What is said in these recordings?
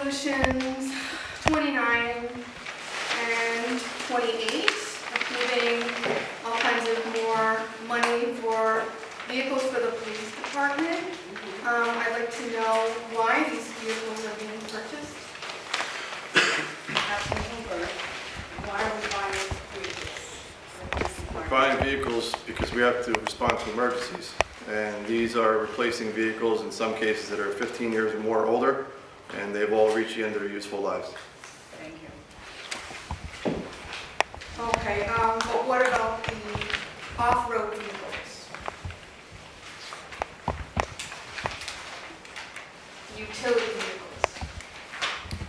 resolutions 29 and 28, approving all kinds of more money for vehicles for the police department. I'd like to know why these vehicles are being purchased. Why are we buying vehicles? We're buying vehicles because we have to respond to emergencies. And these are replacing vehicles in some cases that are 15 years or more older, and they've all reached the end of their useful lives. Thank you. Okay, but what about the off-road vehicles? Utility vehicles,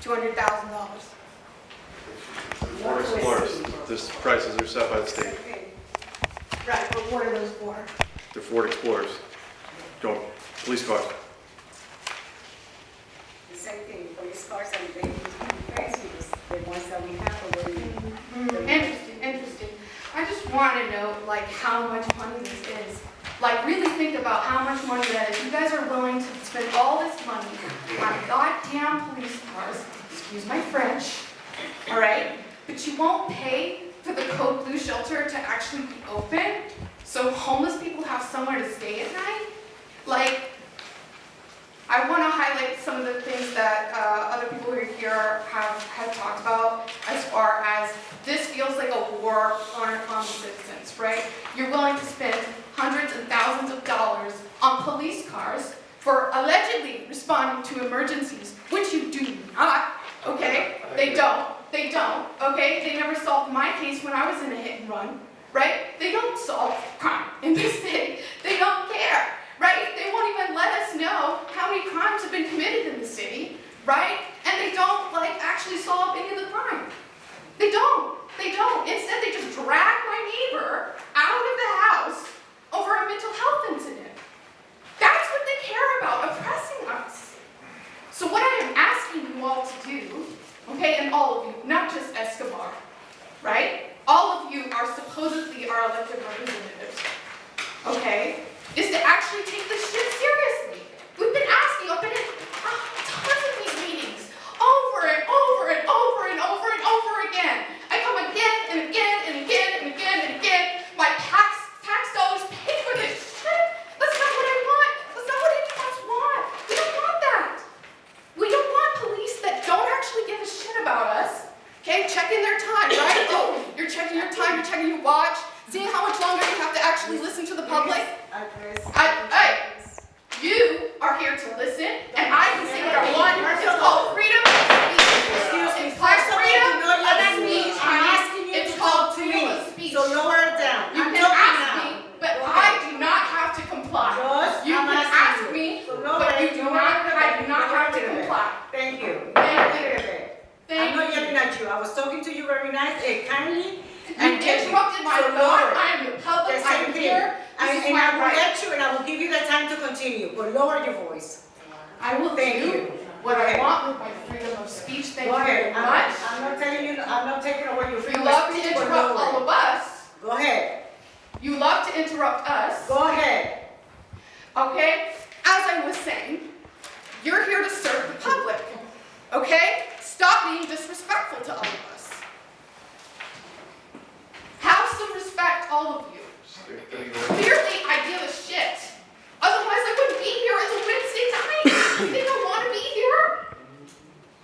$200,000. Ford Explorers, these prices are set by the state. Right, but what are those for? They're Ford Explorers, don't, police cars. The same thing, police cars and they fancy the ones that we have already. Interesting. I just want to know, like, how much money this is. Like, really think about how much money that is. You guys are willing to spend all this money on goddamn police cars, excuse my French, all right? But you won't pay for the Code Blue shelter to actually be open, so homeless people have somewhere to stay at night? Like, I want to highlight some of the things that other people who are here have talked about as far as this feels like a war on the citizens, right? You're willing to spend hundreds and thousands of dollars on police cars for allegedly responding to emergencies, which you do not, okay? They don't, okay? They never solved my case when I was in a hit and run, right? They don't solve crime in this city. They don't care, right? They won't even let us know how many crimes have been committed in the city, right? And they don't, like, actually solve any of the crime. They don't. Instead, they just drag my neighbor out of the house over a mental health incident. That's what they care about, oppressing us. So what I am asking you all to do, okay, and all of you, not just Escobar, right? All of you are supposedly our elected representatives, okay, is to actually take this shit seriously. We've been asking, I've been in tons of these meetings, over and over and over and over and over again. I come again and again and again and again and again. My tax dollars pay for this shit. That's not what I want. That's not what any of us want. We don't want that. We don't want police that don't actually give a shit about us. Okay, checking their time, right? Oh, you're checking your time, you're checking your watch, seeing how much longer you have to actually listen to the public. You are here to listen, and I can say what I want. It's called freedom of speech. It's called freedom of speech. I'm asking you It's to called talk to freedom me. of speech. So lower it down. You I'm can talking ask now. me, but I do not have to comply. You I'm can asking ask you. me, So lower but you it, do lower not. it a I bit, do not lower have to it a bit. comply. Thank you. Thank Lower you. it a bit. I'm Thank not you. yelling at you. I was talking to you very nice, kindly. You interrupted my thought. I am the public. I am here. This is And my I will right. let you, and I will give you the time to continue, but lower your voice. I will Thank do you. what Go I ahead. want with my freedom of speech. Thank Go you very ahead. much. I'm not telling you, I'm not taking away your You freedom love of to speech, but interrupt lower all it. of us. Go ahead. You love to interrupt us. Go ahead. Okay? As I was saying, you're here to serve the public. Okay? Stop being disrespectful to all of us. Have some respect, all of you. Clearly, I give a shit. Otherwise, I wouldn't be here. It's a Wednesday night. You think I want to be here?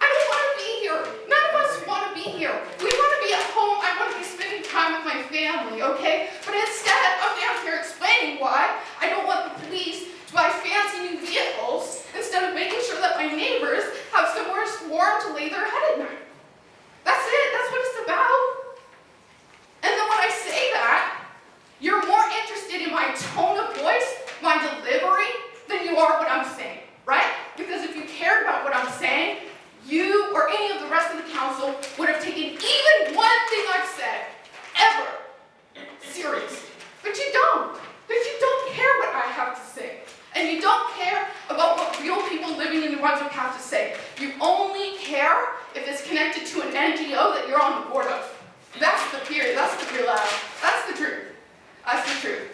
I don't want to be here. None of us want to be here. We want to be at home. I want to be spending time with my family, okay? But instead, I'm down here explaining why I don't want the police to buy fancy new vehicles instead of making sure that my neighbors have somewhere warm to lay their head at night. That's it. That's what it's about. And then when I say that, you're more interested in my tone of voice, my delivery, than you are what I'm saying, right? Because if you cared about what I'm saying, you or any of the rest of the council would have taken even one thing I've said, ever, seriously. But you don't. Because you don't care what I have to say. And you don't care about what real people living in New Brunswick have to say. You only care if it's connected to an NGO that you're on the board of. That's the period. That's the real life. That's the truth. That's the truth.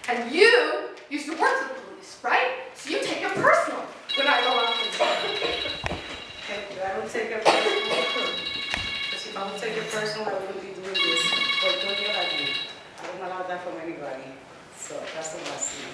And you used to work for the police, right? So you take it personal when I go after them. Thank you. I will take it personal, I could. Because if I would take it personal, I wouldn't be doing this. But don't get again. I don't allow that from anybody. So that's what I see.